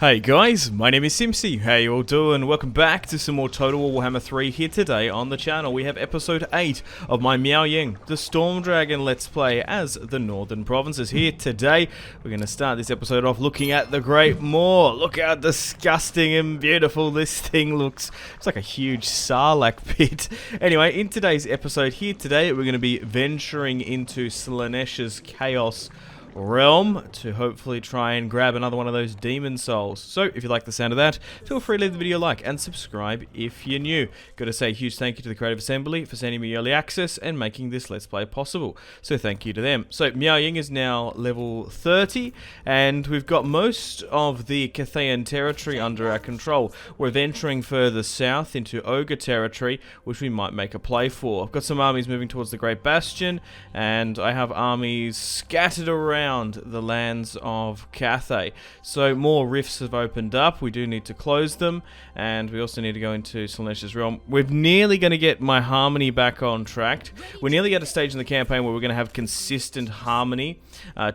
Hey guys, my name is Simpzy. How you all doing? Welcome back to some more Total War Warhammer 3 here today on the channel. We have episode 8 of my Miao Ying, the Storm Dragon Let's Play as the Northern Provinces. Here today, we're going to start this episode off looking at the Great Moor. Look how disgusting and beautiful this thing looks. It's like a huge sarlacc pit. Anyway, in today's episode here today, we're going to be venturing into SLAANESH'S Chaos realm to hopefully try and grab another one of those demon souls. So if you like the sound of that, feel free to leave the video a like and subscribe if you're new. Got to say a huge thank you to the Creative Assembly for sending me early access and making this Let's Play possible. So thank you to them. So Miao Ying is now level 30 and we've got most of the Cathayan territory under our control. We're venturing further south into Ogre territory, which we might make a play for. I've got some armies moving towards the Great Bastion and I have armies scattered around the lands of Cathay. So more rifts have opened up. We do need to close them, and we also need to go into SLAANESH'S realm. We're nearly going to get my harmony back on track. We're nearly at a stage in the campaign where we're going to have consistent harmony,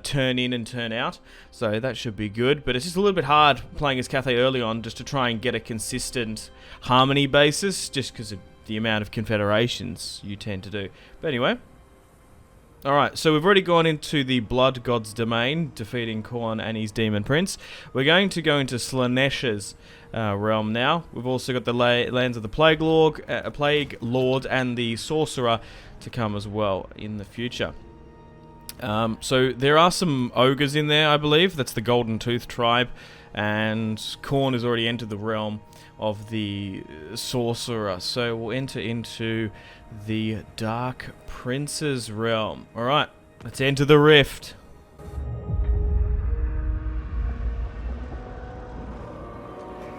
turn in and turn out. So that should be good, but it's just a little bit hard playing as Cathay early on just to try and get a consistent harmony basis, just because of the amount of confederations you tend to do. But anyway, alright, so we've already gone into the Blood God's domain, defeating Khorne and his Demon Prince. We're going to go into SLAANESH'S realm now. We've also got the lands of the Plague Lord and the Sorcerer to come as well in the future. So there are some ogres in there, I believe. That's the Golden Tooth tribe, and Khorne has already entered the realm of the Sorcerer. So we'll enter into the Dark Prince's realm. Alright, let's enter the rift.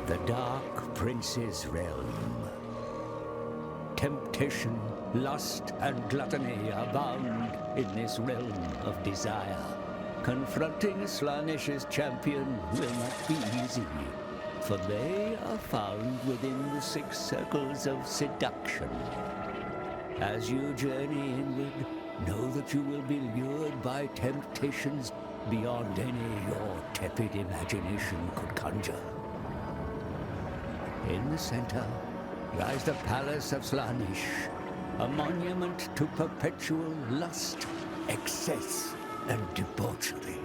The Dark Prince's realm. Temptation, lust, and gluttony are bound in this realm of desire. Confronting SLAANESH'S champion will not be easy, for they are found within the 6 circles of seduction. As you journey inward, know that you will be lured by temptations beyond any your tepid imagination could conjure. In the center lies the Palace of Slanish, a monument to perpetual lust, excess, and debauchery.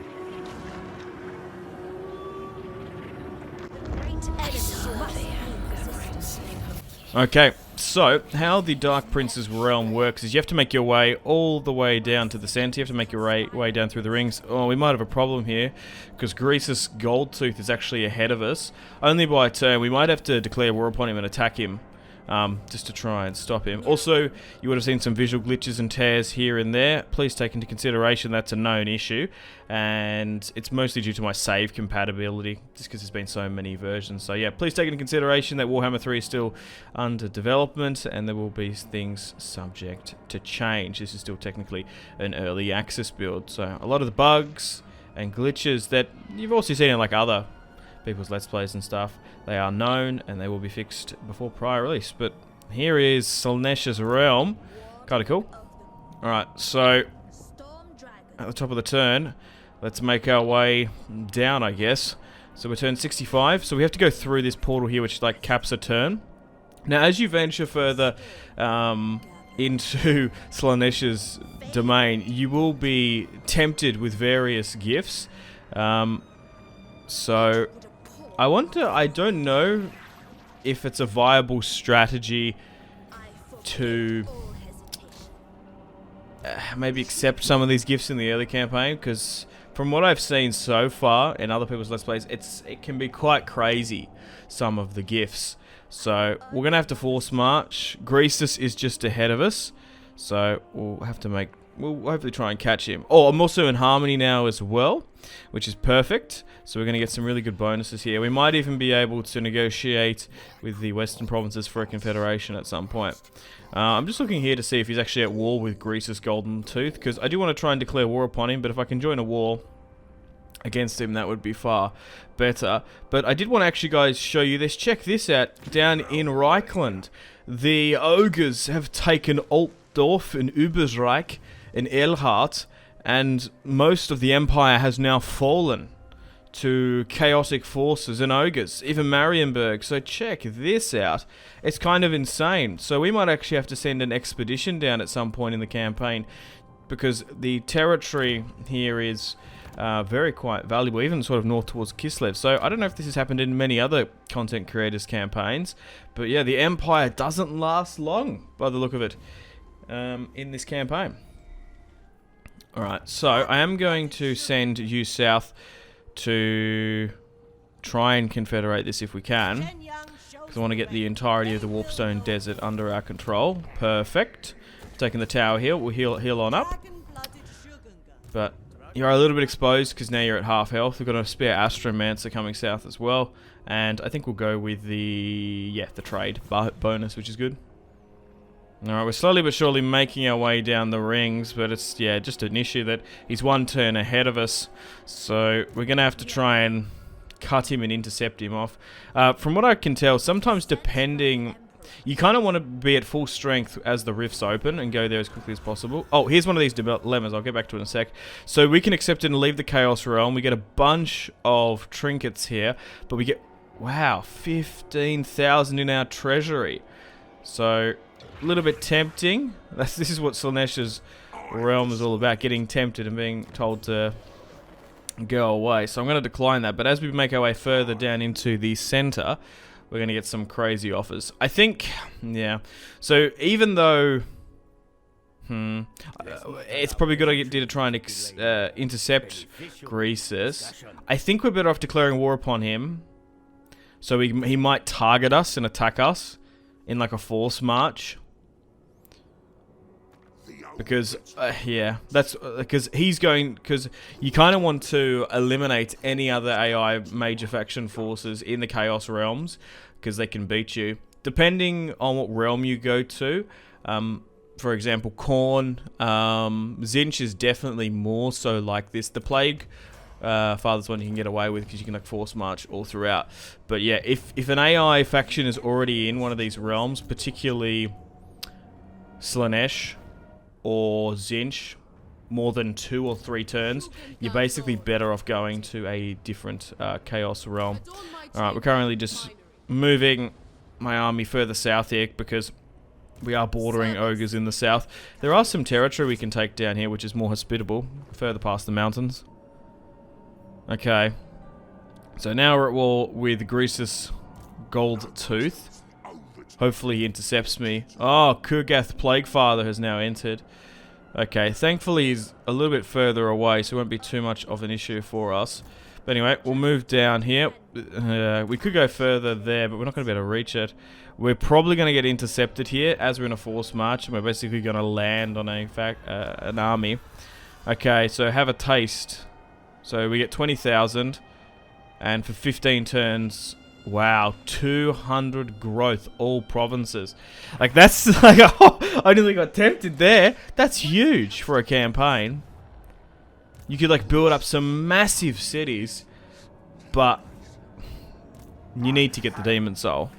Okay, so how the Dark Prince's realm works is you have to make your way all the way down to the center. You have to make your way down through the rings. Oh, we might have a problem here, because Greasus Goldtooth is actually ahead of us. Only by a turn. We might have to declare war upon him and attack him, just to try and stop him. Also, you would have seen some visual glitches and tears here and there. Please take into consideration that's a known issue, and it's mostly due to my save compatibility, just because there's been so many versions. So yeah, please take into consideration that Warhammer 3 is still under development, and there will be things subject to change. This is still technically an early access build, so a lot of the bugs and glitches that you've also seen in like other people's Let's Plays and stuff, they are known and they will be fixed before prior release. But here is SLAANESH'S realm. Kinda cool. Alright, so at the top of the turn, let's make our way down, I guess. So we're turn 65, so we have to go through this portal here, which like caps a turn. Now as you venture further into SLAANESH'S domain, you will be tempted with various gifts. So I don't know if it's a viable strategy to maybe accept some of these gifts in the early campaign, because from what I've seen so far in other people's Let's Plays, it can be quite crazy, some of the gifts. So we're going to have to force march. Greasus is just ahead of us, so we'll hopefully try and catch him. Oh, I'm also in harmony now as well, which is perfect. So we're going to get some really good bonuses here. We might even be able to negotiate with the Western Provinces for a confederation at some point. I'm just looking here to see if he's actually at war with Greasus Golden Tooth, because I do want to try and declare war upon him, but if I can join a war against him, that would be far better. But I did want to actually, guys, show you this. Check this out. Down in Reichland, the ogres have taken Altdorf and Übersreich and Elhart, and most of the empire has now fallen to chaotic forces and ogres, even Marienburg. So check this out. It's kind of insane. So we might actually have to send an expedition down at some point in the campaign, because the territory here is very quite valuable, even sort of north towards Kislev. So I don't know if this has happened in many other content creators' campaigns, but yeah, the Empire doesn't last long by the look of it in this campaign. Alright, so I am going to send you south to try and confederate this if we can, because I want to get the entirety of the Warpstone Desert under our control. Perfect. Taking the tower here, we'll heal on up. But you're a little bit exposed because now you're at half health. We've got a spare Astromancer coming south as well, and I think we'll go with the trade bonus, which is good. Alright, we're slowly but surely making our way down the rings, but it's just an issue that he's one turn ahead of us, so we're gonna have to try and cut him and intercept him off. From what I can tell, sometimes depending, you kind of want to be at full strength as the rifts open and go there as quickly as possible. Oh, here's one of these dilemmas. I'll get back to it in a sec. So we can accept it and leave the Chaos Realm. We get a bunch of trinkets here, but we get, wow, 15,000 in our treasury. So a little bit tempting. This is what Slaanesh's realm is all about, getting tempted and being told to go away. So I'm going to decline that. But as we make our way further down into the center, we're going to get some crazy offers. I think, yeah. So even though, it's probably a good idea to try and intercept Greasus, I think we're better off declaring war upon him. So he might target us and attack us in like a force march. Because, that's because he's going, because you kind of want to eliminate any other AI major faction forces in the Chaos Realms, because they can beat you. Depending on what realm you go to, for example, Khorne, Tzeentch is definitely more so like this. The Plague Father's one you can get away with because you can like force march all throughout. But yeah, if an AI faction is already in one of these realms, particularly Slaanesh or Tzeentch, more than 2 or 3 turns, you're basically better off going to a different Chaos Realm. Alright, we're currently just moving my army further south here because we are bordering ogres in the south. There are some territory we can take down here which is more hospitable, further past the mountains. Okay. So now we're at war with Greasus Gold Tooth. Hopefully he intercepts me. Oh, Kurgath Plaguefather has now entered. Okay, thankfully he's a little bit further away, so it won't be too much of an issue for us. But anyway, we'll move down here. We could go further there, but we're not going to be able to reach it. We're probably going to get intercepted here as we're in a force march, and we're basically going to land on an army. Okay, so have a taste. So we get 20,000, and for 15 turns... Wow, 200 growth, all provinces. Like, that's like, oh, I nearly got tempted there. That's huge for a campaign. You could, like, build up some massive cities, but you need to get the Demon Soul.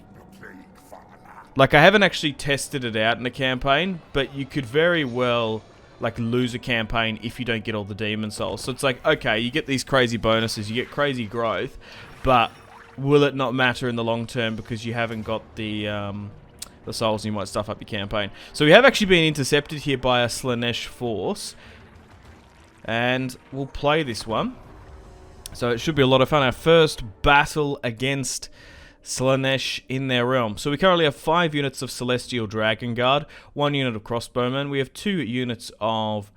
Like, I haven't actually tested it out in a campaign, but you could very well, like, lose a campaign if you don't get all the Demon Souls. So it's like, okay, you get these crazy bonuses, you get crazy growth, but... will it not matter in the long term because you haven't got the souls and you might stuff up your campaign. So we have actually been intercepted here by a Slaanesh force. And we'll play this one. So it should be a lot of fun. Our first battle against Slaanesh in their realm. So we currently have 5 units of Celestial Dragon Guard, 1 unit of Crossbowmen. We have 2 units of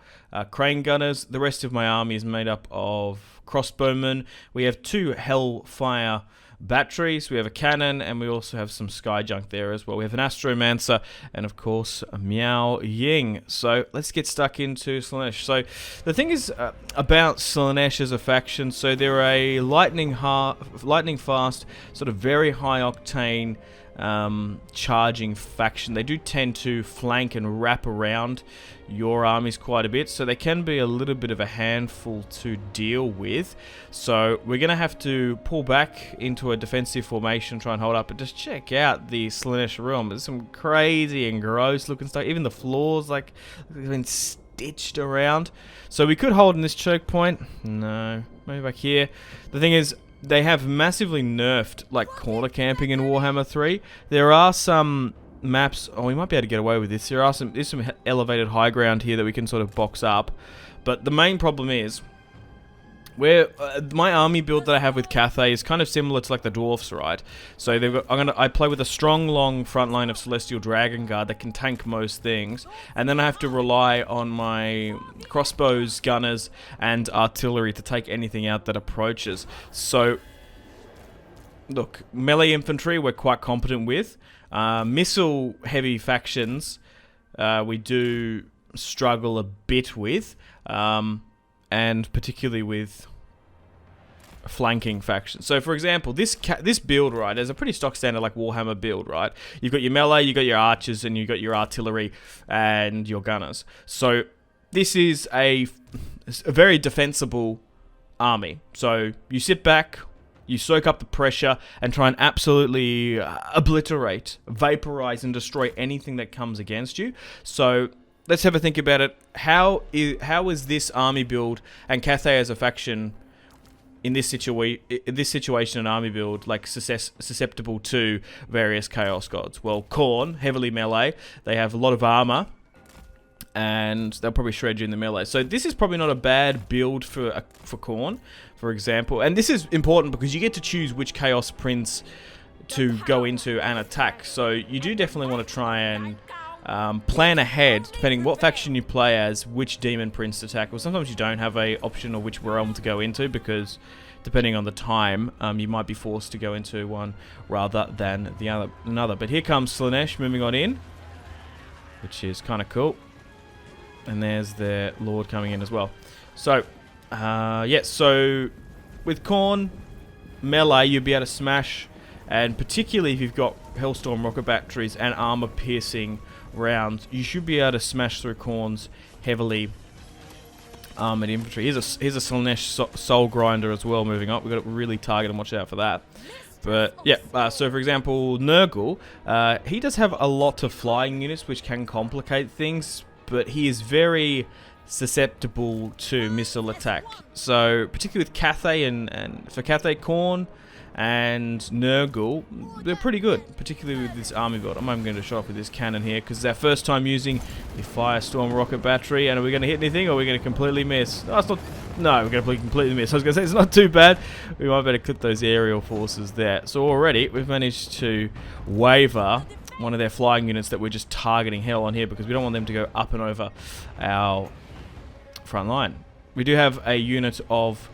Crane Gunners. The rest of my army is made up of Crossbowmen. We have 2 Hellfire batteries, we have a cannon, and we also have some sky junk there as well. We have an Astromancer, and of course, a Miao Ying. So, let's get stuck into Slaanesh. So, the thing is about Slaanesh as a faction, so they're a lightning fast, sort of very high octane charging faction. They do tend to flank and wrap around your armies quite a bit, so they can be a little bit of a handful to deal with. So we're going to have to pull back into a defensive formation, try and hold up, but just check out the Slaanesh realm. There's some crazy and gross looking stuff. Even the floors, like, they've been ditched around. So we could hold in this choke point. No. Maybe back here. The thing is, they have massively nerfed, like, corner camping in Warhammer 3. There are some maps... Oh, we might be able to get away with this. There's some elevated high ground here that we can sort of box up. But the main problem is... where my army build that I have with Cathay is kind of similar to like the dwarfs, right? So they've got, I play with a strong, long front line of Celestial Dragon Guard that can tank most things, and then I have to rely on my crossbows, gunners, and artillery to take anything out that approaches. So, look, melee infantry we're quite competent with. Missile-heavy factions we do struggle a bit with. And particularly with flanking factions. So, for example, this build, right, is a pretty stock standard like Warhammer build, right? You've got your melee, you've got your archers, and you've got your artillery and your gunners. So, this is a very defensible army. So, you sit back, you soak up the pressure, and try and absolutely obliterate, vaporize, and destroy anything that comes against you. So... let's have a think about it. How is this army build and Cathay as a faction in this situation, an army build like susceptible to various chaos gods? Well, Khorne, heavily melee. They have a lot of armor, and they'll probably shred you in the melee. So this is probably not a bad build for Khorne, for example. And this is important because you get to choose which chaos prince to go into and attack. So you do definitely want to try and plan ahead, depending what faction you play as, which demon prince to attack. Well, sometimes you don't have a option of which realm to go into, because depending on the time, you might be forced to go into one rather than another. But here comes Slaanesh moving on in, which is kind of cool. And there's their lord coming in as well. So, yeah, so with Khorne, melee, you'll be able to smash, and particularly if you've got Hellstorm rocket batteries and armor-piercing rounds, you should be able to smash through Khorne's heavily armored infantry. Here's a Slaanesh Soul Grinder as well moving up. We've got to really target and watch out for that. But yeah, so for example, Nurgle, he does have a lot of flying units which can complicate things, but he is very susceptible to missile attack. So particularly with Cathay and for Cathay, Khorne and Nurgle, they're pretty good, particularly with this army build. I'm even going to show off with this cannon here, because it's our first time using the Firestorm rocket battery. And are we going to hit anything, or are we going to completely miss? No, it's not. No, we're going to completely miss. I was going to say, it's not too bad. We might better clip those aerial forces there. So already, we've managed to waver one of their flying units that we're just targeting hell on here, because we don't want them to go up and over our front line. We do have a unit of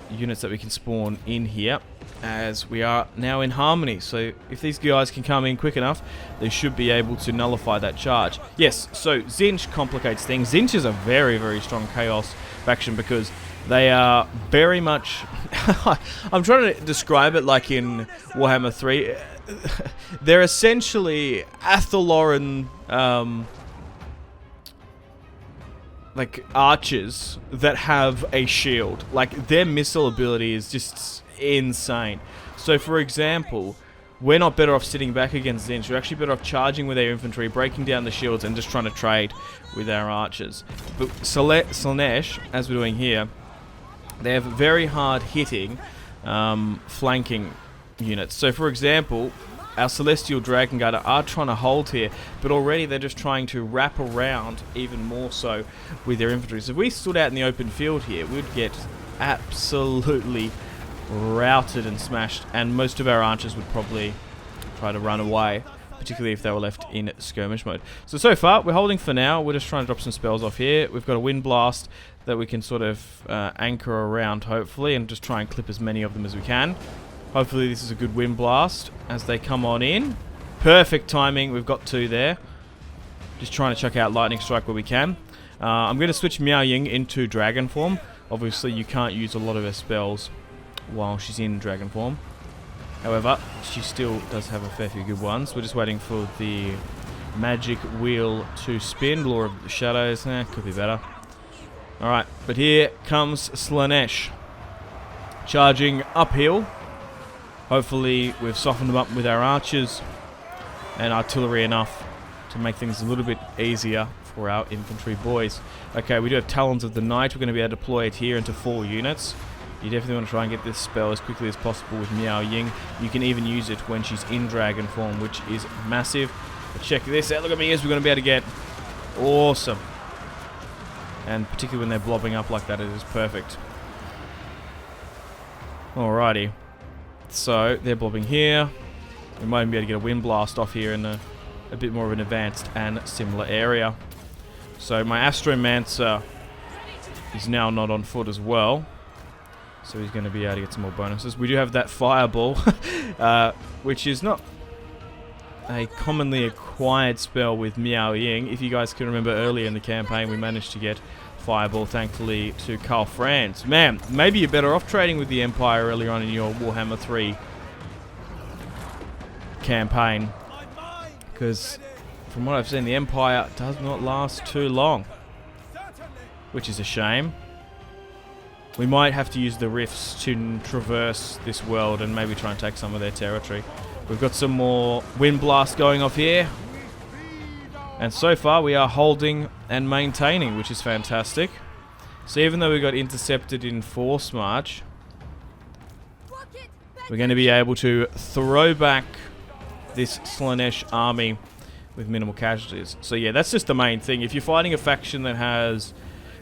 units that we can spawn in here, as we are now in harmony. So if these guys can come in quick enough, they should be able to nullify that charge. Yes, so Tzeentch complicates things. Tzeentch is a very, very strong chaos faction, because they are very much... I'm trying to describe it like in Warhammer 3. They're essentially Athaloran... like archers that have a shield. Like, their missile ability is just insane. So for example, we're not better off sitting back against Tzeentch. We're actually better off charging with our infantry, breaking down the shields, and just trying to trade with our archers. But Slaanesh, as we're doing here, they have very hard hitting flanking units. So for example, our Celestial Dragon Guard are trying to hold here, but already they're just trying to wrap around even more so with their infantry. So if we stood out in the open field here, we'd get absolutely routed and smashed, and most of our archers would probably try to run away, particularly if they were left in skirmish mode. So far, we're holding for now. We're just trying to drop some spells off here. We've got a Wind Blast that we can sort of anchor around, hopefully, and just try and clip as many of them as we can. Hopefully this is a good Wind Blast as they come on in. Perfect timing. We've got two there. Just trying to chuck out Lightning Strike where we can. I'm going to switch Miao Ying into Dragon form. Obviously you can't use a lot of her spells while she's in Dragon form. However, she still does have a fair few good ones. We're just waiting for the magic wheel to spin. Lore of the Shadows. Could be better. Alright, but here comes Slaanesh. Charging uphill. Hopefully we've softened them up with our archers and artillery enough to make things a little bit easier for our infantry boys. Okay, we do have Talons of the Night. We're going to be able to deploy it here into 4 units. You definitely want to try and get this spell as quickly as possible with Miao Ying. You can even use it when she's in dragon form, which is massive. But check this out. Look at me as we're going to be able to get awesome. And particularly when they're blobbing up like that, it is perfect. Alrighty. So, they're blobbing here. We might even be able to get a wind blast off here in a bit more of an advanced and similar area. So, my Astromancer is now not on foot as well. So he's going to be able to get some more bonuses. We do have that Fireball, which is not a commonly acquired spell with Miao Ying. If you guys can remember earlier in the campaign, we managed to get Fireball, thankfully, to Karl Franz. Man, maybe you're better off trading with the Empire earlier on in your Warhammer 3 campaign. Because from what I've seen, the Empire does not last too long. Which is a shame. We might have to use the rifts to traverse this world and maybe try and take some of their territory. We've got some more wind blast going off here. And so far we are holding and maintaining, which is fantastic. So even though we got intercepted in force march, we're going to be able to throw back this Slaanesh army with minimal casualties. So yeah, that's just the main thing. If you're fighting a faction that has...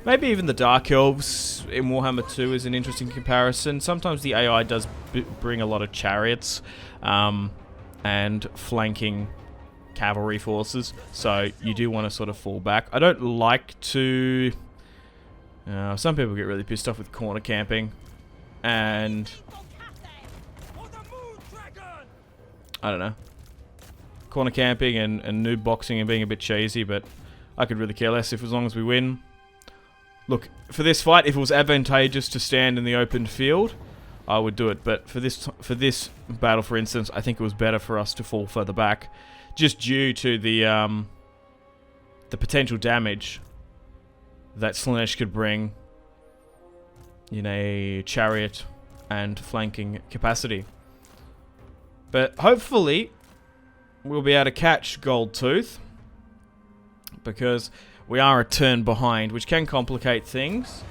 Maybe even the Dark Elves in Warhammer 2 is an interesting comparison. Sometimes the AI does bring a lot of chariots and flanking cavalry forces, so you do want to sort of fall back. I don't like to... some people get really pissed off with corner camping, and... I don't know. Corner camping and noob boxing and being a bit cheesy, but I could really care less as long as we win. Look, for this fight, if it was advantageous to stand in the open field, I would do it. But for this battle, for instance, I think it was better for us to fall further back, just due to the potential damage that Slaanesh could bring in a chariot and flanking capacity. But hopefully, we'll be able to catch Goldtooth, because we are a turn behind, which can complicate things,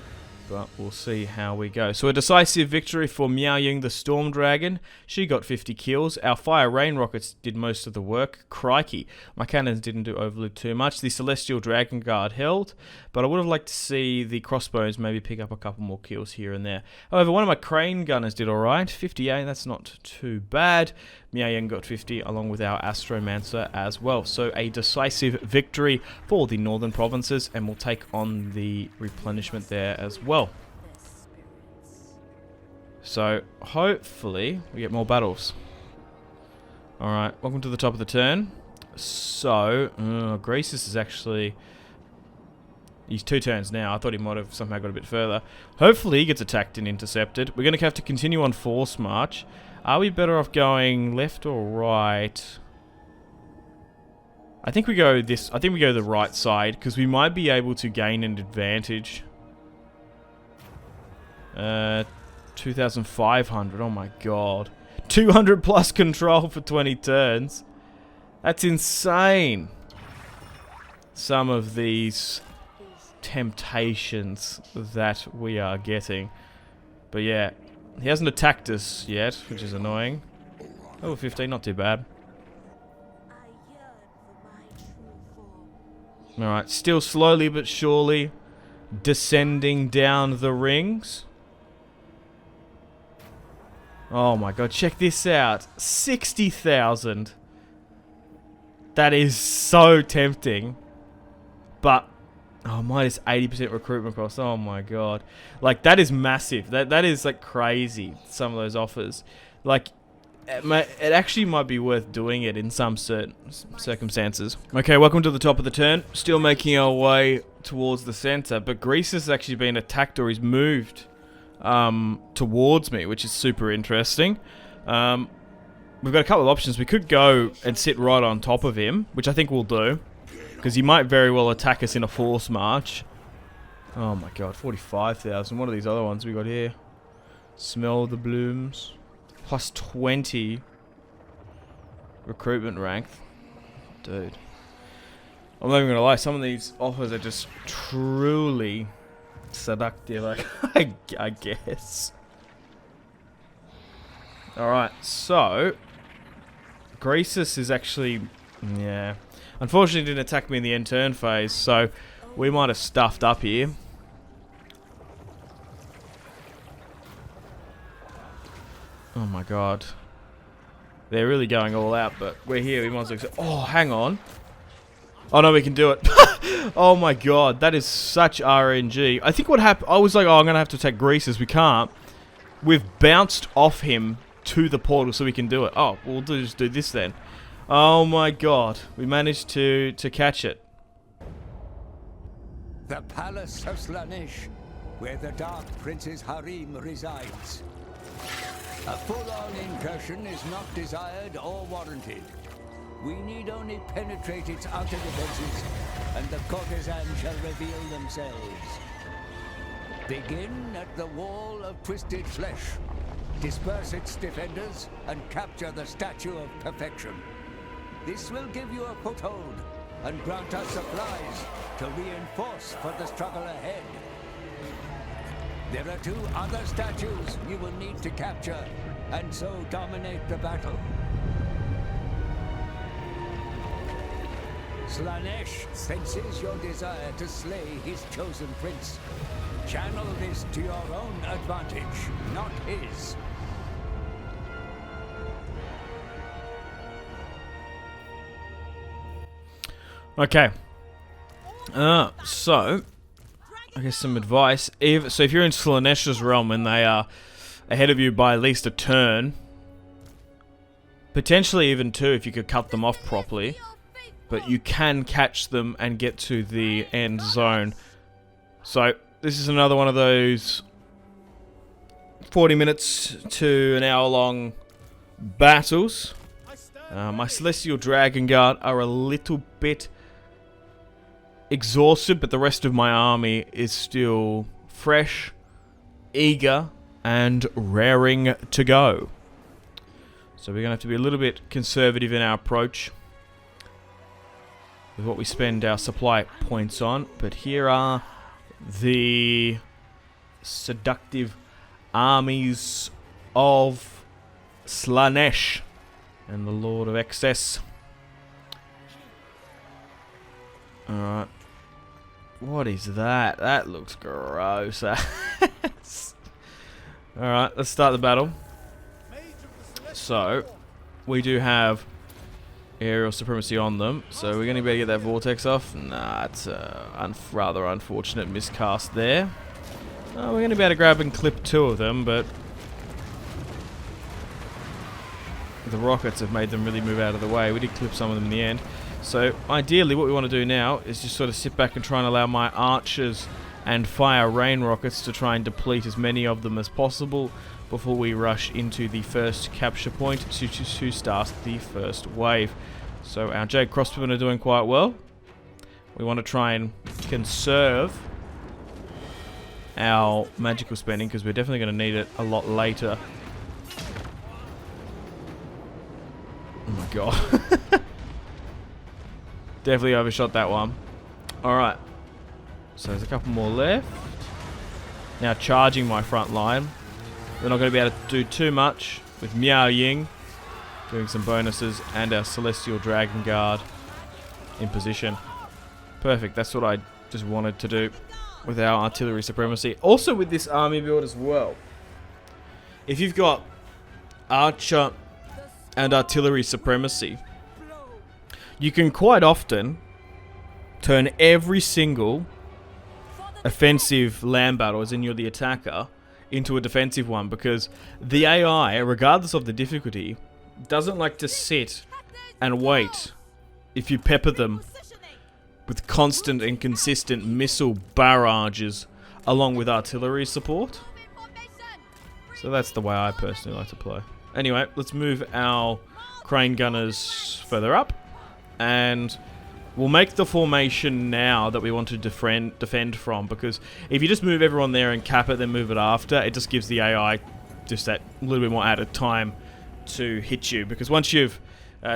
but we'll see how we go. So a decisive victory for Miao Ying, the Storm Dragon. She got 50 kills. Our Fire Rain Rockets did most of the work. Crikey. My cannons didn't do overly too much. The Celestial Dragon Guard held, but I would have liked to see the crossbows maybe pick up a couple more kills here and there. However, one of my Crane Gunners did alright. 58, that's not too bad. Miao Ying got 50 along with our Astromancer as well. So a decisive victory for the Northern Provinces, and we'll take on the replenishment there as well. So hopefully we get more battles. Alright, welcome to the top of the turn. So, Greasus is actually... He's 2 turns now. I thought he might have somehow got a bit further. Hopefully he gets attacked and intercepted. We're going to have to continue on force march. Are we better off going left or right? I think we go this. I think we go the right side, because we might be able to gain an advantage. 2,500. Oh my god. 200 plus control for 20 turns. That's insane. Some of these temptations that we are getting. But yeah, he hasn't attacked us yet, which is annoying. Oh, 15, not too bad. Alright, still slowly but surely descending down the rings. Oh my god, check this out. 60,000. That is so tempting. But, oh, minus 80% recruitment cost. Oh my god. Like, that is massive. That is, like, crazy, some of those offers. Like, it actually might be worth doing it in some certain circumstances. Okay, welcome to the top of the turn. Still making our way towards the center, but Greece has actually been attacked, or he's moved towards me, which is super interesting. We've got a couple of options. We could go and sit right on top of him, which I think we'll do, because he might very well attack us in a force march. Oh my god, 45,000. What are these other ones we got here? Smell the blooms. Plus 20 recruitment rank. Dude. I'm not even gonna lie, some of these offers are just truly seductive, I guess. Alright, so Greasus is actually, yeah, unfortunately didn't attack me in the end turn phase, so we might have stuffed up here. Oh my god. They're really going all out, but we're here, we might as well... Oh, hang on. Oh no, we can do it. Oh my god, that is such RNG. I think what happened, I was like, oh, I'm going to have to attack Greasus. We can't. We've bounced off him to the portal so we can do it. Oh, we'll just do this then. Oh my god, we managed to catch it. The Palace of Slanish, where the Dark Prince's harem resides. A full-on incursion is not desired or warranted. We need only penetrate its outer defenses, and the courtesans shall reveal themselves. Begin at the Wall of Twisted Flesh. Disperse its defenders, and capture the Statue of Perfection. This will give you a foothold, and grant us supplies to reinforce for the struggle ahead. There are 2 other statues you will need to capture, and so dominate the battle. Slaanesh senses your desire to slay his chosen prince. Channel this to your own advantage, not his. Okay. So, I guess some advice. So if you're in SLAANESH'S realm and they are ahead of you by at least a turn, potentially even 2 if you could cut them off properly, but you can catch them and get to the end zone. So this is another one of those 40 minutes to an hour long battles. My Celestial Dragon Guard are a little bit exhausted, but the rest of my army is still fresh, eager, and raring to go. So we're going to have to be a little bit conservative in our approach with what we spend our supply points on. But here are the seductive armies of Slaanesh and the Lord of Acess. Alright. What is that? That looks gross. Alright, let's start the battle. So, we do have aerial supremacy on them, so we're going to be able to get that vortex off. Nah, it's a rather unfortunate miscast there. We're going to be able to grab and clip 2 of them, but the rockets have made them really move out of the way. We did clip some of them in the end. So ideally what we want to do now is just sort of sit back and try and allow my archers and fire rain rockets to try and deplete as many of them as possible before we rush into the first capture point to start the first wave. So our Jade crossbowmen are doing quite well. We want to try and conserve our magical spending because we're definitely going to need it a lot later. Oh my god. Definitely overshot that one. Alright. So there's a couple more left. Now charging my front line. We're not going to be able to do too much with Miao Ying doing some bonuses and our Celestial Dragon Guard in position. Perfect. That's what I just wanted to do with our artillery supremacy. Also with this army build as well. If you've got archer and artillery supremacy, you can quite often turn every single offensive land battle, as in you're the attacker, into a defensive one, because the AI, regardless of the difficulty, doesn't like to sit and wait if you pepper them with constant and consistent missile barrages along with artillery support. So that's the way I personally like to play. Anyway, let's move our crane gunners further up. And we'll make the formation now that we want to defend from, because if you just move everyone there and cap it, then move it after, it just gives the AI just that little bit more added time to hit you. Because once you've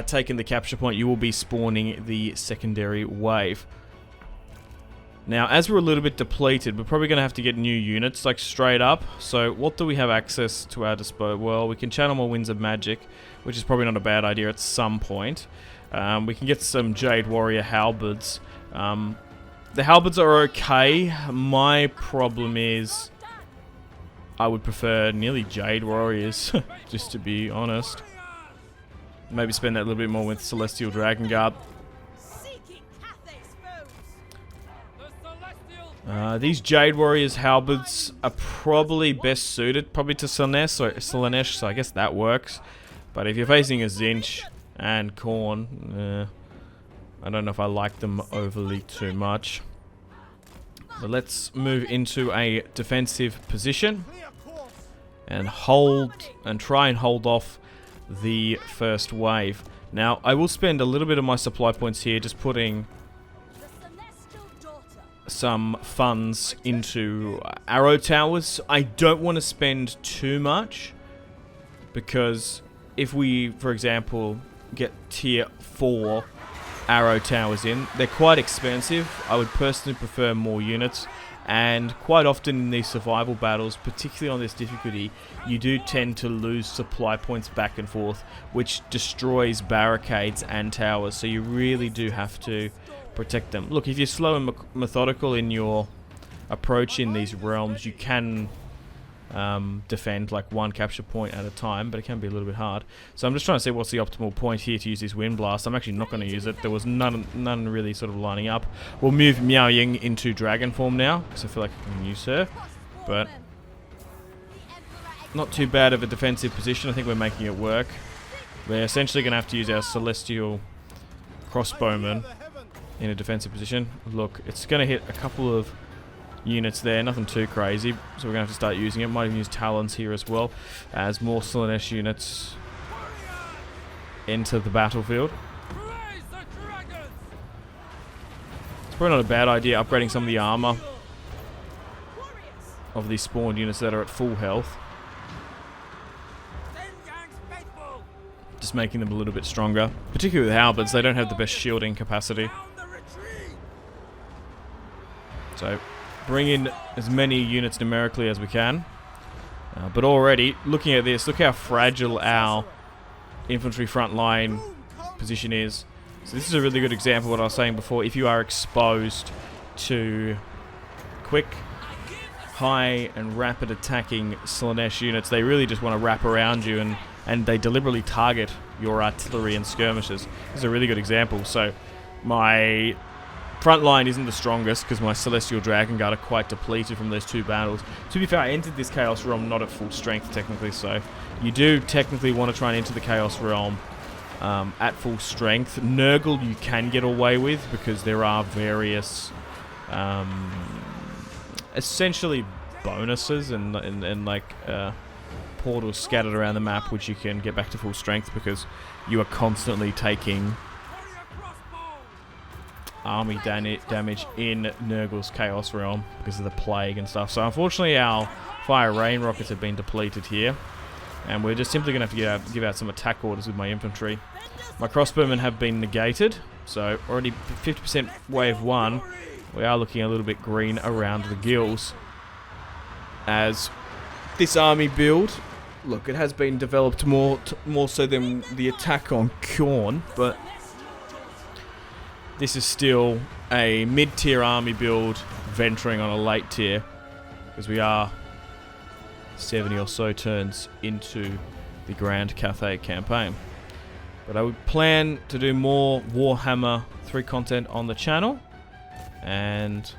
taken the capture point, you will be spawning the secondary wave. Now, as we're a little bit depleted, we're probably going to have to get new units, like straight up. So, what do we have access to our disposal? Well, we can channel more Winds of Magic, which is probably not a bad idea at some point. We can get some Jade Warrior Halberds. The Halberds are okay. My problem is I would prefer nearly Jade Warriors, just to be honest. Maybe spend that a little bit more with Celestial Dragon Guard. These Jade Warriors Halberds are probably best suited, probably to SLAANESH, so I guess that works. But if you're facing a Tzeentch and Khorne, I don't know if I like them overly too much. But let's move into a defensive position and try and hold off the first wave. Now, I will spend a little bit of my supply points here just putting some funds into arrow towers. I don't want to spend too much because if we, for example, get tier 4 arrow towers in, they're quite expensive. I would personally prefer more units, and quite often in these survival battles, particularly on this difficulty, you do tend to lose supply points back and forth, which destroys barricades and towers, so you really do have to protect them. Look, if you're slow and methodical in your approach in these realms, you can defend like one capture point at a time, but it can be a little bit hard. So I'm just trying to see what's the optimal point here to use this Wind Blast. I'm actually not going to use it. There was none really sort of lining up. We'll move Miao Ying into dragon form now, because I feel like I can use her. But not too bad of a defensive position. I think we're making it work. We're essentially going to have to use our Celestial Crossbowmen in a defensive position. Look, it's going to hit a couple of units there, nothing too crazy, so we're going to have to start using it. Might even use Talons here as well, as more SLAANESH units enter the battlefield. It's probably not a bad idea upgrading some of the armor of these spawned units that are at full health. Just making them a little bit stronger. Particularly with Halberds, they don't have the best shielding capacity. So, bring in as many units numerically as we can. But already, looking at this, look how fragile our infantry front line position is. So this is a really good example of what I was saying before. If you are exposed to quick, high, and rapid attacking SLAANESH units, they really just want to wrap around you, and they deliberately target your artillery and skirmishers. This is a really good example. So my front line isn't the strongest because my Celestial Dragon Guard are quite depleted from those two battles. To be fair, I entered this Chaos Realm not at full strength technically, so you do technically want to try and enter the Chaos Realm at full strength. Nurgle you can get away with because there are various essentially bonuses and like portals scattered around the map which you can get back to full strength because you are constantly taking army damage in Nurgle's Chaos Realm because of the plague and stuff. So unfortunately our fire rain rockets have been depleted here, and we're just simply going to have to give out some attack orders with my infantry. My crossbowmen have been negated, so already 50% wave 1. We are looking a little bit green around the gills. As this army build, look, it has been developed more so than the attack on Khorne, but this is still a mid-tier army build venturing on a late tier because we are 70 or so turns into the Grand Cathay campaign. But I would plan to do more Warhammer 3 content on the channel, and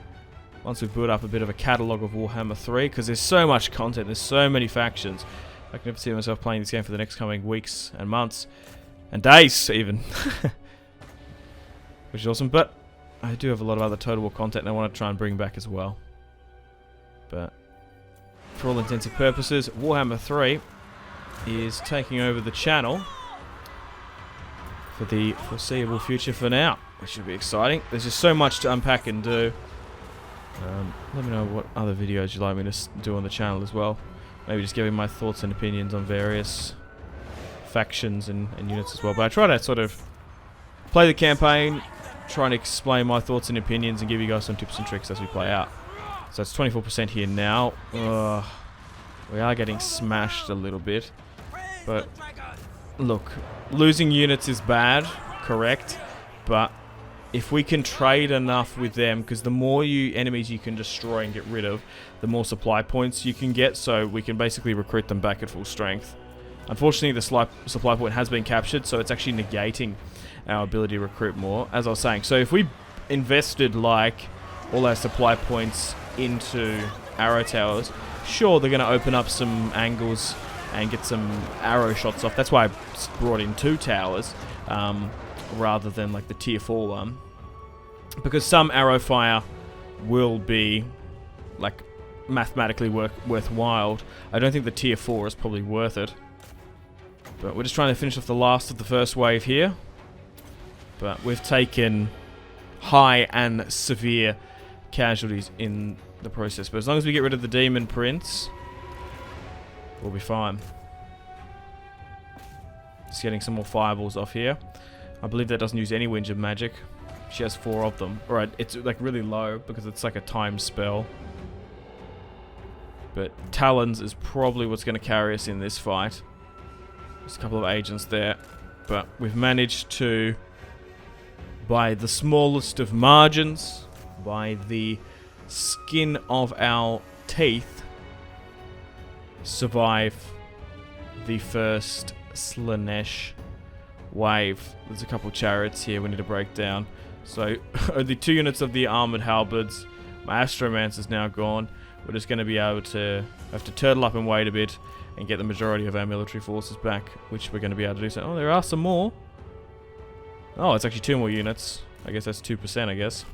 once we've built up a bit of a catalogue of Warhammer 3, because there's so much content, there's so many factions, I can never see myself playing this game for the next coming weeks and months and days even. Which is awesome, but I do have a lot of other Total War content and I want to try and bring back as well. But for all intents and purposes, Warhammer 3 is taking over the channel for the foreseeable future for now, which should be exciting. There's just so much to unpack and do. Let me know what other videos you'd like me to do on the channel as well. Maybe just giving my thoughts and opinions on various factions and units as well. But I try to sort of play the campaign, try and explain my thoughts and opinions, and give you guys some tips and tricks as we play out. So it's 24% here now. We are getting smashed a little bit. But look, losing units is bad, correct? But if we can trade enough with them, because the more enemies you can destroy and get rid of, the more supply points you can get, so we can basically recruit them back at full strength. Unfortunately, the supply point has been captured, so it's actually negating our ability to recruit more, as I was saying. So if we invested like all our supply points into arrow towers, sure, they're going to open up some angles and get some arrow shots off. That's why I brought in 2 towers rather than like the tier 4 one, because some arrow fire will be like mathematically worthwhile. I don't think the tier 4 is probably worth it, but we're just trying to finish off the last of the first wave here. But we've taken high and severe casualties in the process, but as long as we get rid of the demon prince, we'll be fine. Just getting some more fireballs off here. I believe that doesn't use any winds of magic. She has 4 of them. Alright, it's like really low because it's like a time spell. But Talons is probably what's going to carry us in this fight. There's a couple of agents there. But we've managed to, by the smallest of margins, by the skin of our teeth, survive the first Slaanesh wave. There's a couple chariots here we need to break down. So only 2 units of the armored halberds. My astromancer is now gone. We're just going to be able to have to turtle up and wait a bit and get the majority of our military forces back, which we're going to be able to do. So, oh, there are some more. Oh, it's actually 2 more units. I guess that's 2%, I guess.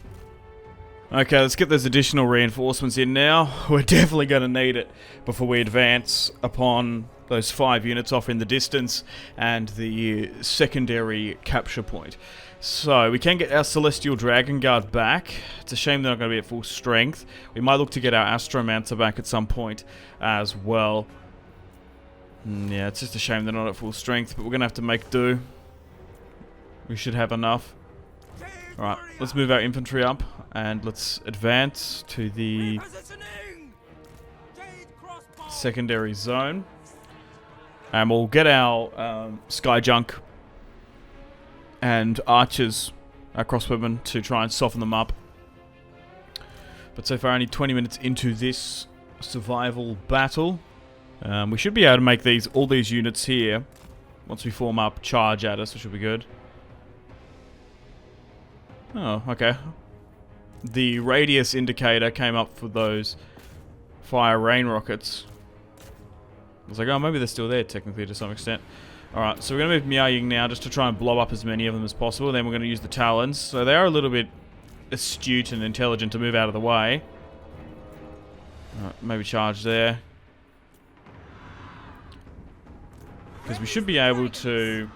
Okay, let's get those additional reinforcements in now. We're definitely going to need it before we advance upon those 5 units off in the distance and the secondary capture point. So, we can get our Celestial Dragon Guard back. It's a shame they're not going to be at full strength. We might look to get our Astromancer back at some point as well. Yeah, it's just a shame they're not at full strength, but we're going to have to make do. We should have enough. Alright, let's move our infantry up and let's advance to the secondary zone. And we'll get our Sky Junk and archers, our crossbowmen, to try and soften them up. But so far only 20 minutes into this survival battle. We should be able to make all these units here, once we form up, charge at us, which will be good. Oh, okay. The radius indicator came up for those fire rain rockets. I was like, oh, maybe they're still there technically to some extent. Alright, so we're going to move Miao Ying now just to try and blow up as many of them as possible. Then we're going to use the Talons. So they are a little bit astute and intelligent to move out of the way. Alright, maybe charge there. Because we should be able to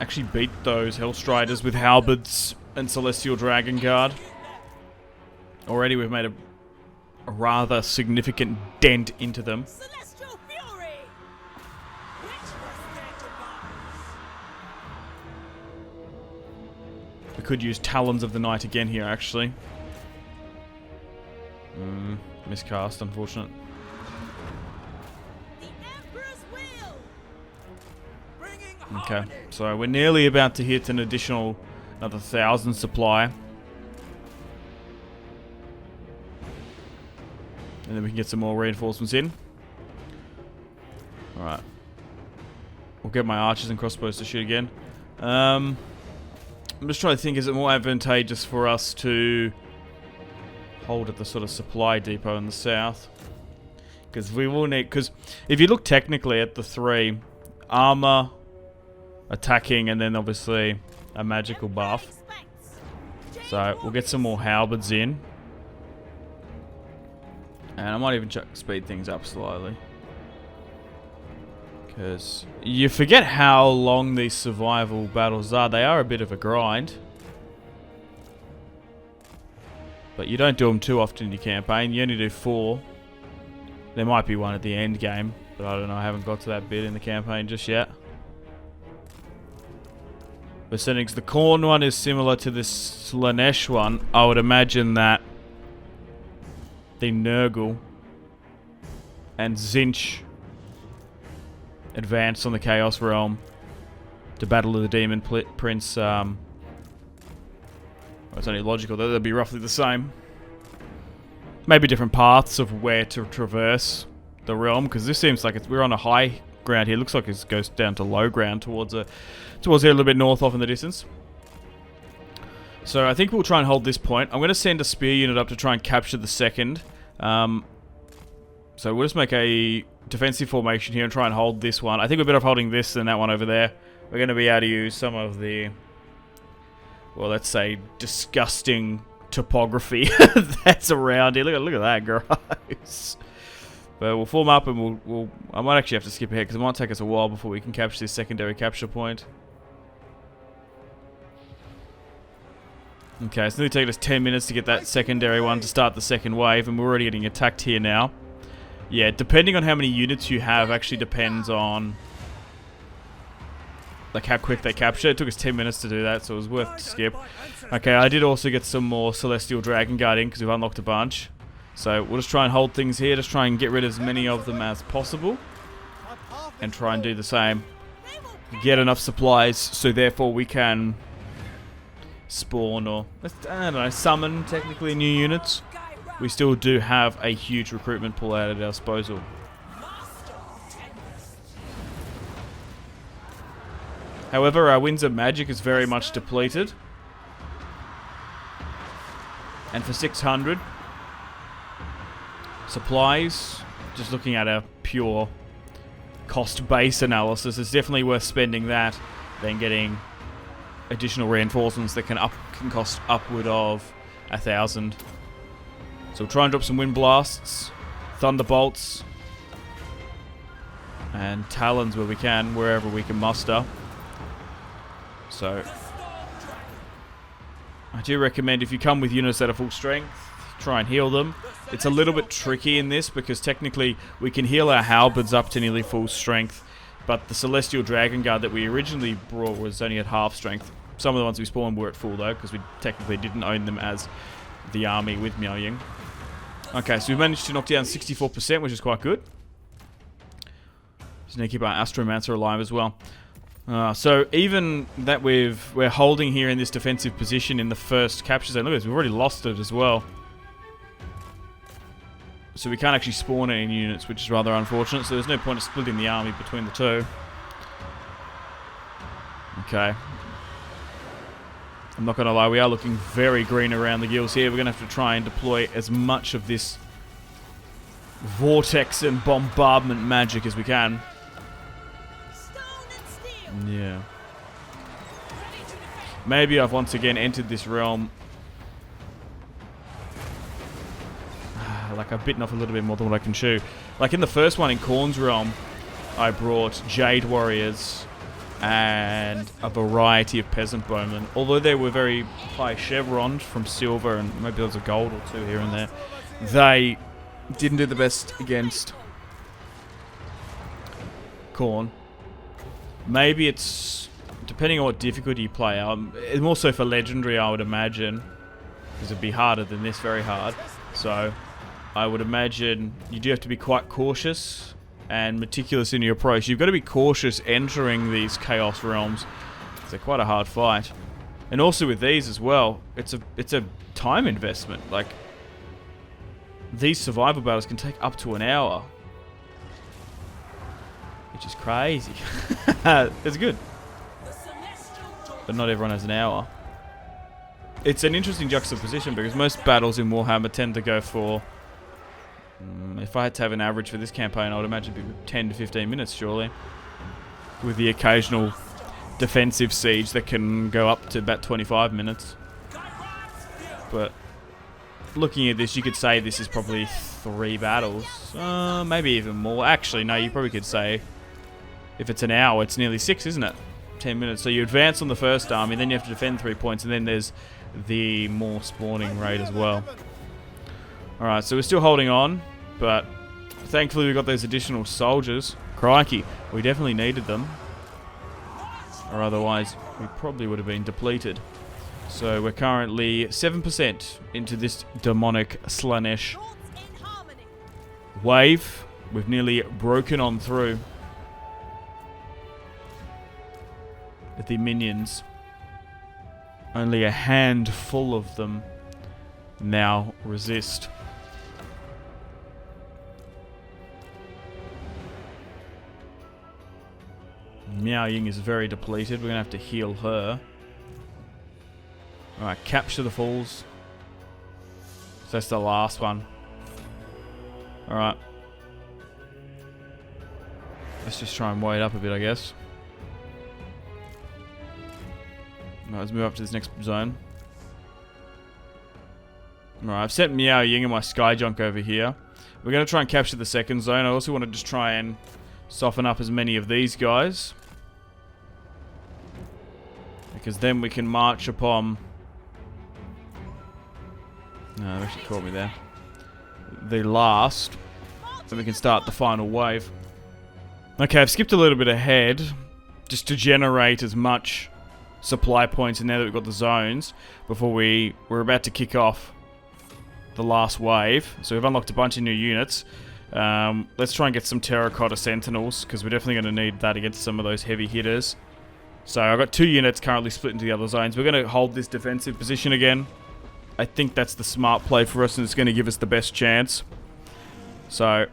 actually beat those Hellstriders with Halberds and Celestial Dragon Guard. Already we've made a rather significant dent into them. We could use Talons of the Night again here, actually. Miscast, unfortunate. Okay, so we're nearly about to hit an additional another 1,000 supply. And then we can get some more reinforcements in. Alright. We'll get my archers and crossbows to shoot again. I'm just trying to think, is it more advantageous for us to hold at the sort of supply depot in the south? Because we will need... Because if you look technically at the 3, armor, attacking, and then obviously a magical buff. So we'll get some more halberds in. And I might even speed things up slightly. Because you forget how long these survival battles are. They are a bit of a grind. But you don't do them too often in your campaign. You only do 4. There might be one at the end game. But I don't know. I haven't got to that bit in the campaign just yet. percentage. The Khorne one is similar to this SLAANESH one. I would imagine that the Nurgle and Tzeentch advance on the Chaos Realm to battle the Demon Prince. Well, it's only logical that they'll be roughly the same. Maybe different paths of where to traverse the realm, because this seems like we're on a high ground here. Looks like it goes down to low ground towards here a little bit north off in the distance. So I think we'll try and hold this point. I'm going to send a spear unit up to try and capture the second. So we'll just make a defensive formation here and try and hold this one. I think we're better off holding this than that one over there. We're going to be able to use some of the, well, let's say, disgusting topography that's around here. Look at that, guys. But we'll form up and I might actually have to skip ahead because it might take us a while before we can capture this secondary capture point. Okay, it's nearly taken us 10 minutes to get that secondary one to start the second wave, and we're already getting attacked here now. Yeah, depending on how many units you have actually depends on like how quick they capture. It took us 10 minutes to do that, so it was worth to skip. Okay, I did also get some more Celestial Dragon Guard in because we've unlocked a bunch. So we'll just try and hold things here, just try and get rid of as many of them as possible. And try and do the same. Get enough supplies so therefore we can spawn or, I don't know, summon technically new units. We still do have a huge recruitment pool at our disposal. However, our Winds of Magic is very much depleted. And for 600 supplies, just looking at a pure cost base analysis, it's definitely worth spending that than getting additional reinforcements that can cost upward of 1,000. So we'll try and drop some Wind Blasts, Thunderbolts, and Talons where we can, wherever we can muster. So I do recommend if you come with units that are full strength, try and heal them. It's a little bit tricky in this because technically we can heal our Halberds up to nearly full strength, but the Celestial Dragon Guard that we originally brought was only at half strength. Some of the ones we spawned were at full though, because we technically didn't own them as the army with Miao Ying. Okay, so we've managed to knock down 64%, which is quite good. Just need to keep our Astromancer alive as well. So even that we're holding here in this defensive position in the first capture zone, look at this, we've already lost it as well. So we can't actually spawn any units, which is rather unfortunate, so there's no point of splitting the army between the two. Okay. I'm not going to lie, we are looking very green around the gills here. We're going to have to try and deploy as much of this vortex and bombardment magic as we can. Yeah. Maybe I've once again entered this realm like I've bitten off a little bit more than what I can chew. Like in the first one in Khorne's realm, I brought Jade warriors and a variety of peasant bowmen. Although they were very high chevroned from silver and maybe there was a gold or two here and there, they didn't do the best against Khorne. Maybe it's depending on what difficulty you play. It's more so for legendary, I would imagine, because it'd be harder than this, very hard. So I would imagine you do have to be quite cautious and meticulous in your approach. You've got to be cautious entering these chaos realms. They're quite a hard fight. And also with these as well, it's a time investment. Like, these survival battles can take up to an hour, which is crazy. It's good, but not everyone has an hour. It's an interesting juxtaposition because most battles in Warhammer tend to go for, if I had to have an average for this campaign, I would imagine it'd be 10 to 15 minutes, surely. With the occasional defensive siege that can go up to about 25 minutes. But looking at this, you could say this is probably 3 battles. Maybe even more. Actually, no, you probably could say if it's an hour, it's nearly 6, isn't it? 10 minutes. So you advance on the first army, then you have to defend 3 points, and then there's the more spawning raid as well. Alright, so we're still holding on, but thankfully we got those additional soldiers. Crikey, we definitely needed them. or otherwise we probably would have been depleted. So we're currently 7% into this demonic Slaanesh wave. We've nearly broken on through the minions. Only a handful of them now resist. Miao Ying is very depleted. We're going to have to heal her. Alright, capture the fools. So that's the last one. Alright. Let's just try and wait up a bit, I guess. Alright, let's move up to this next zone. Alright, I've sent Miao Ying and my Sky Junk over here. We're going to try and capture the second zone. I also want to just try and soften up as many of these guys, because then we can march upon... No, they actually caught me there. The last. Then we can start the final wave. Okay, I've skipped a little bit ahead, just to generate as much supply points in there that we've got the zones, before we're about to kick off the last wave. So we've unlocked a bunch of new units. Let's try and get some Terracotta Sentinels, because we're definitely going to need that against some of those heavy hitters. So I've got 2 units currently split into the other zones. We're going to hold this defensive position again. I think that's the smart play for us, and it's going to give us the best chance. So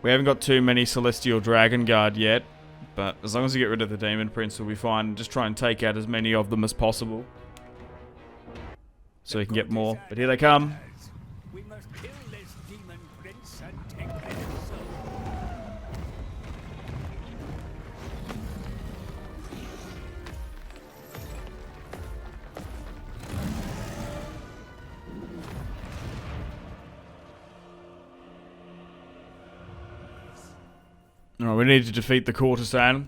we haven't got too many Celestial Dragon Guard yet, but as long as we get rid of the Demon Prince, we'll be fine. Just try and take out as many of them as possible, so we can get more. But here they come. We must kill this demon prince and take their soul. Alright, we need to defeat the Courtesan.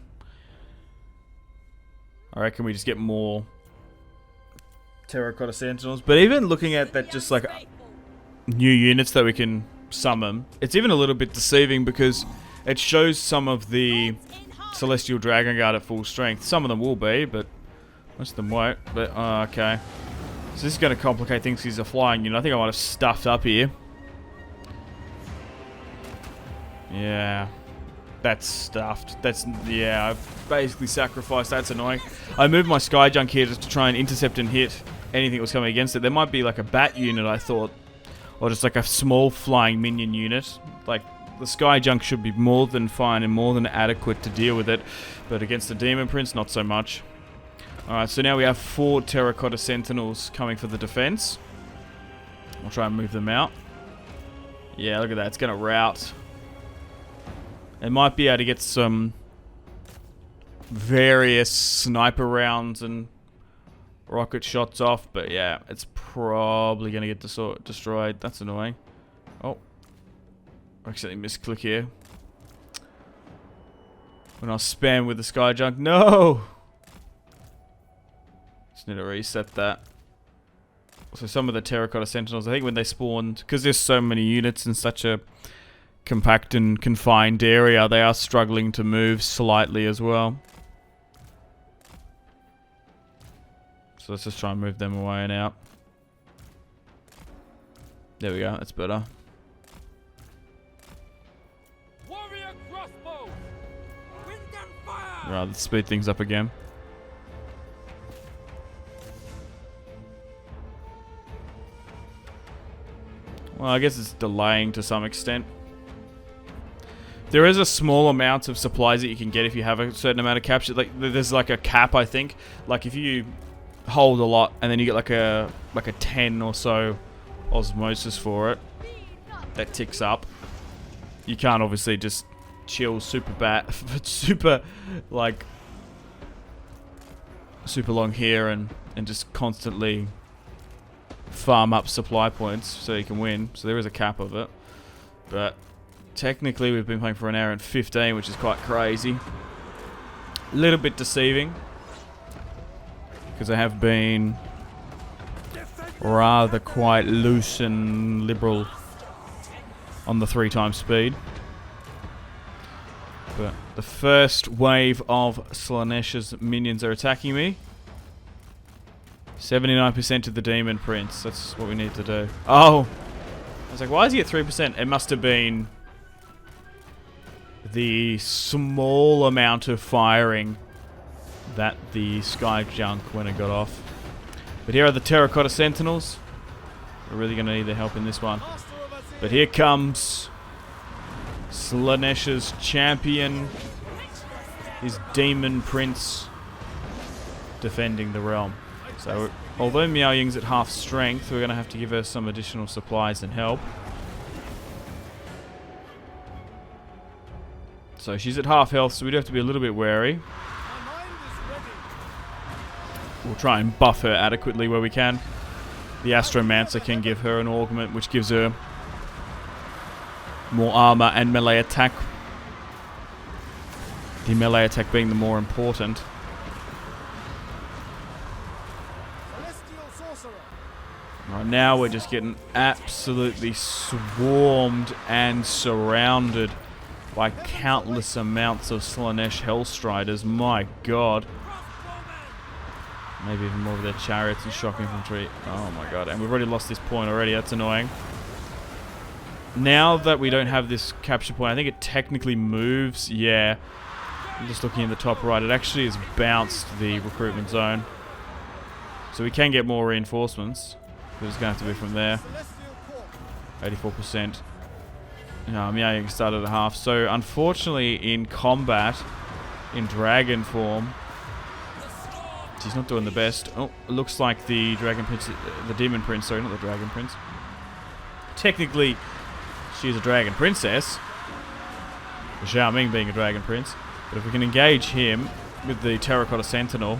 I reckon we just get more Terracotta Sentinels. But even looking at that, just like new units that we can summon, it's even a little bit deceiving, because it shows some of the Celestial Dragon Guard at full strength. Some of them will be, but most of them won't. But, okay. So this is going to complicate things because he's a flying unit. I think I might have stuffed up here. Yeah. That's stuffed. That's, yeah, I've basically sacrificed. That's annoying. I moved my Sky Junk here just to try and intercept and hit anything that was coming against it. There might be like a bat unit, I thought, or just like a small flying minion unit. Like, the Sky Junk should be more than fine and more than adequate to deal with it, but against the Demon Prince, not so much. Alright, so now we have 4 Terracotta Sentinels coming for the defense. I'll try and move them out. Yeah, look at that. It's going to rout. It might be able to get some various sniper rounds and rocket shots off, but yeah, it's probably going to get destroyed. That's annoying. Oh. I accidentally misclick here. When I spam with the Sky Junk. No! Just need to reset that. So some of the Terracotta Sentinels, I think when they spawned, because there's so many units in such a compact and confined area, they are struggling to move slightly as well. So let's just try and move them away and out. There we go, that's better. Warrior crossbow! Wind and fire! Right, let's speed things up again. Well, I guess it's delaying to some extent. There is a small amount of supplies that you can get if you have a certain amount of capture. Like, there's like a cap, I think. Like, if you hold a lot and then you get like a 10 or so osmosis for it, that ticks up. You can't obviously just chill super long here and just constantly farm up supply points so you can win. So there is a cap of it, but technically we've been playing for an hour and 15, which is quite crazy. A little bit deceiving, because I have been rather quite loose and liberal on the 3 times speed. But the first wave of SLAANESH'S minions are attacking me. 79% of the Demon Prince. That's what we need to do. Oh! I was like, why is he at 3%? It must have been the small amount of firing that the Sky Junk when it got off. But here are the Terracotta Sentinels. We're really going to need their help in this one. But here comes SLAANESH'S champion, his Demon Prince, defending the realm. So, although Miao Ying's at half strength, we're going to have to give her some additional supplies and help. So she's at half health, so we do have to be a little bit wary. We'll try and buff her adequately where we can. The Astromancer can give her an augment, which gives her more armor and melee attack. The melee attack being the more important. Right now we're just getting absolutely swarmed and surrounded by countless amounts of Slaanesh Hellstriders. My god. Maybe even more of their chariots and shock infantry. Oh my god. And we've already lost this point already. That's annoying. Now that we don't have this capture point, I think it technically moves. Yeah. I'm just looking in the top right. It actually has bounced the recruitment zone. So we can get more reinforcements. But it's going to have to be from there. 84%. Miao Ying started at half. So unfortunately in combat, in dragon form, she's not doing the best. Oh, it looks like the Dragon Prince, the Demon Prince, sorry, not the Dragon Prince. Technically, she's a Dragon Princess. Zhao Ming being a Dragon Prince. But if we can engage him with the Terracotta Sentinel,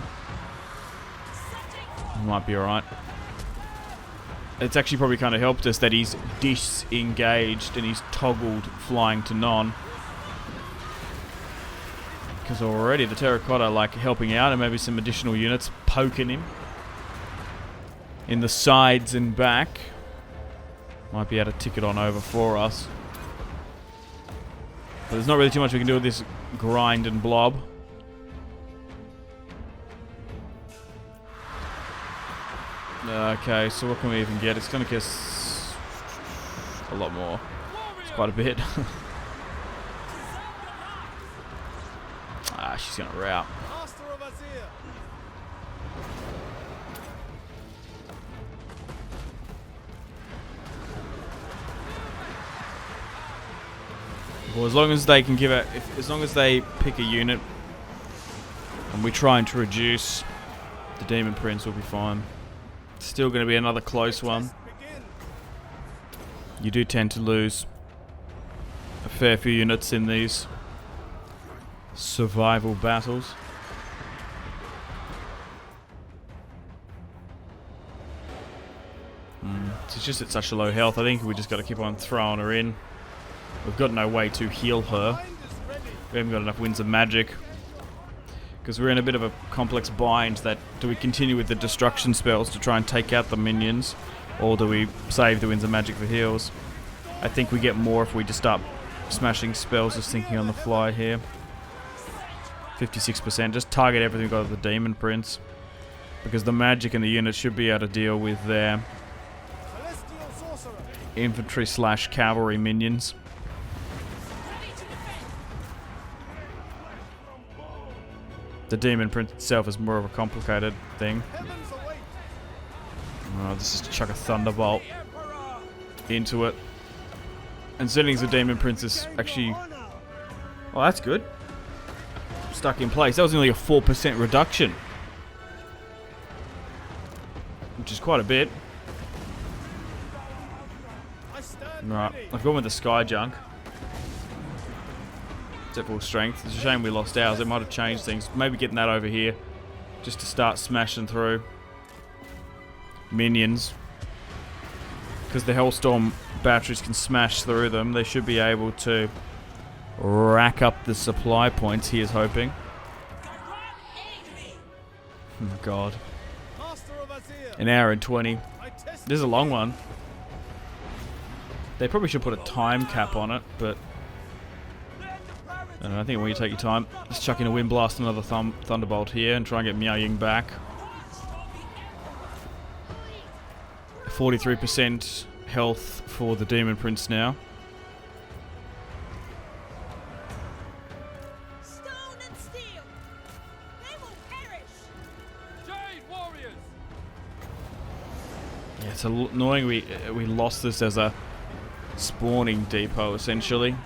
we might be alright. It's actually probably kind of helped us that he's disengaged and he's toggled flying to non. Because already the Terracotta like helping out and maybe some additional units poking him in the sides and back. Might be able to tick it on over for us. But there's not really too much we can do with this grind and blob. Okay, so what can we even get? It's going to cost a lot more. It's quite a bit. She's going to rout. Well, as long as they can give it, as long as they pick a unit and we try and to reduce the Demon Prince, we'll be fine. Still going to be another close one. You do tend to lose a fair few units in these survival battles. She's just at such a low health. I think we just got to keep on throwing her in. We've got no way to heal her. We haven't got enough Winds of Magic. Because we're in a bit of a complex bind that do we continue with the destruction spells to try and take out the minions, or do we save the Winds of Magic for heals? I think we get more if we just start smashing spells, just thinking on the fly here. 56%, just target everything we've got with the Demon Prince. Because the magic and the units should be able to deal with their infantry / cavalry minions. The Demon Prince itself is more of a complicated thing. Oh, this is to chuck a Thunderbolt into it. And sending the Demon Prince is actually... Oh, that's good. Stuck in place. That was only a 4% reduction. Which is quite a bit. Right, I've gone with the Sky Junk. It's at full strength. It's a shame we lost ours. It might have changed things. Maybe getting that over here just to start smashing through minions. Because the Hellstorm batteries can smash through them. They should be able to rack up the supply points, he is hoping. Oh god. An hour and 20. This is a long one. They probably should put a time cap on it, but... And I think when you take your time, just chuck in a Wind Blast, another Thunderbolt here, and try and get Miao Ying back. 43% health for the Demon Prince now. Stone and steel, they will perish. Jade warriors! Yeah, it's annoying we lost this as a spawning depot, essentially.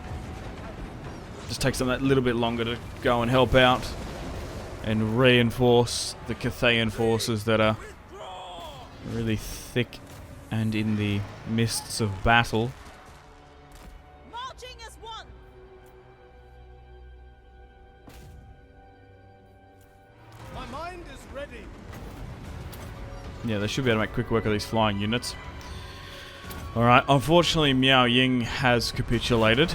Just takes them that little bit longer to go and help out and reinforce the Cathayan forces that are really thick and in the mists of battle. Marching as one. My mind is ready. Yeah, they should be able to make quick work of these flying units. Alright, unfortunately Miao Ying has capitulated,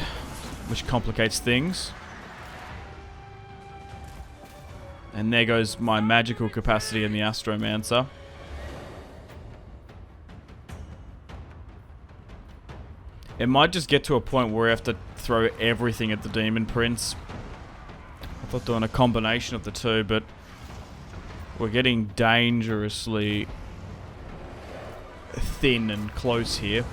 which complicates things. And there goes my magical capacity in the Astromancer. It might just get to a point where I have to throw everything at the Demon Prince. I thought doing a combination of the two, but we're getting dangerously thin and close here.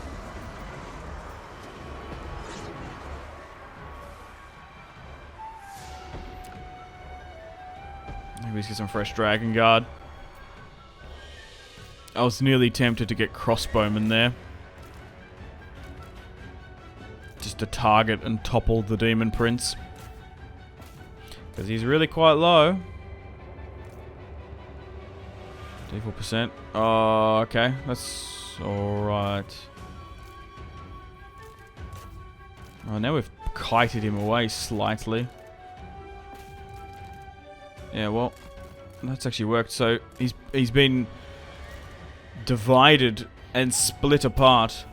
Maybe let's get some fresh Dragon Guard. I was nearly tempted to get Crossbowman there, just to target and topple the Demon Prince, because he's really quite low. 34%. Oh, okay. That's alright. Oh, now we've kited him away slightly. Yeah, well, that's actually worked. So he's been divided and split apart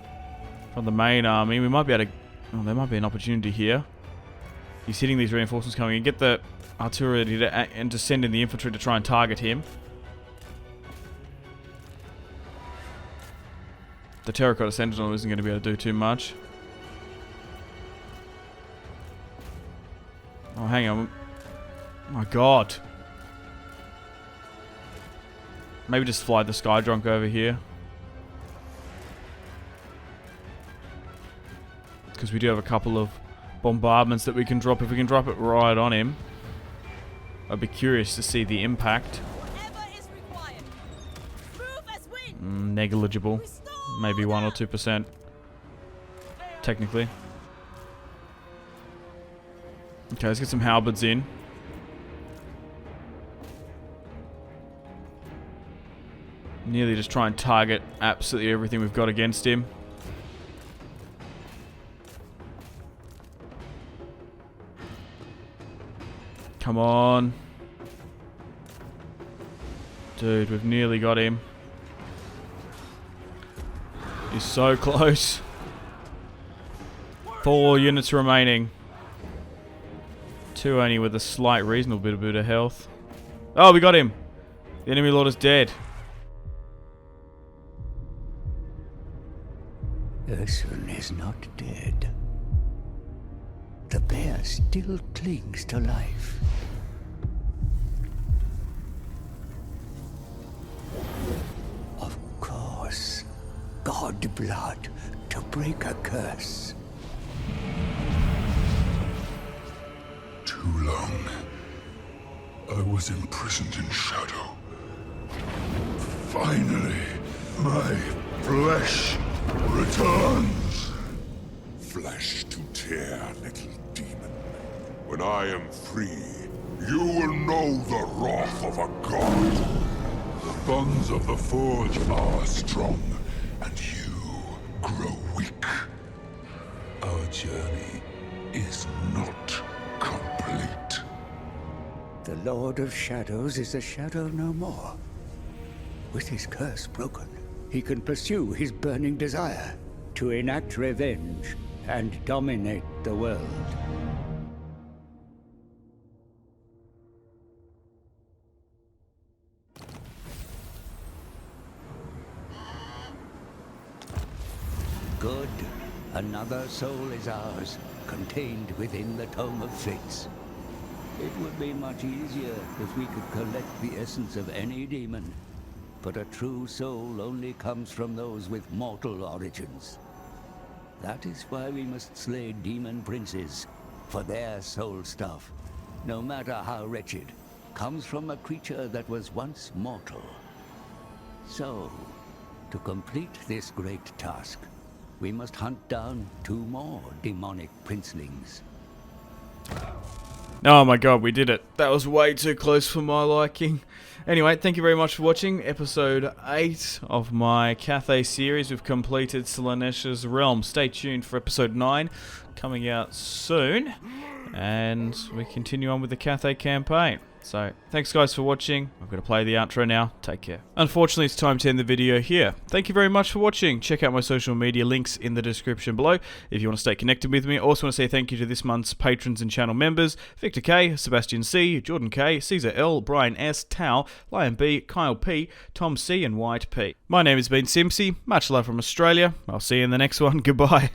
from the main army. We might be able to... Oh, there might be an opportunity here. He's hitting these reinforcements coming in. Get the artillery and to send in the infantry to try and target him. The Terracotta Sentinel isn't going to be able to do too much. Oh, hang on. Oh my god. Maybe just fly the Skydrunk over here. Because we do have a couple of bombardments that we can drop. If we can drop it right on him, I'd be curious to see the impact. Whatever is required. Move as wind. Negligible. Restore Maybe 1 or order. 2%. Technically. Okay, let's get some Halberds in. Nearly just try and target absolutely everything we've got against him. Come on. Dude, we've nearly got him. He's so close. 4 units remaining. 2 only with a slight reasonable bit of health. Oh, we got him. The enemy lord is dead. Ursun is not dead. The bear still clings to life. Of course, god blood to break a curse. Too long. I was imprisoned in shadow. Finally, my flesh returns. Flesh to tear, little demon. When I am free, you will know the wrath of a god. The bonds of the Forge are strong, and you grow weak. Our journey is not complete. The Lord of Shadows is a shadow no more. With his curse broken, he can pursue his burning desire to enact revenge and dominate the world. Good. Another soul is ours. contained within the Tome of Fates. It would be much easier if we could collect the essence of any demon, but a true soul only comes from those with mortal origins. That is why we must slay demon princes, for their soul stuff, no matter how wretched, comes from a creature that was once mortal. So, to complete this great task, we must hunt down 2 more demonic princelings. Oh my god, we did it. That was way too close for my liking. Anyway, thank you very much for watching episode 8 of my Cathay series. We've completed SLAANESH'S realm. Stay tuned for episode 9 coming out soon. And we continue on with the Cathay campaign. So, thanks guys for watching. I'm going to play the outro now. Take care. Unfortunately, it's time to end the video here. Thank you very much for watching. Check out my social media links in the description below if you want to stay connected with me. I also want to say thank you to this month's patrons and channel members: Victor K, Sebastian C, Jordan K, Caesar L, Brian S, Tao, Lion B, Kyle P, Tom C, and White P. My name has been Simpzy. Much love from Australia. I'll see you in the next one. Goodbye.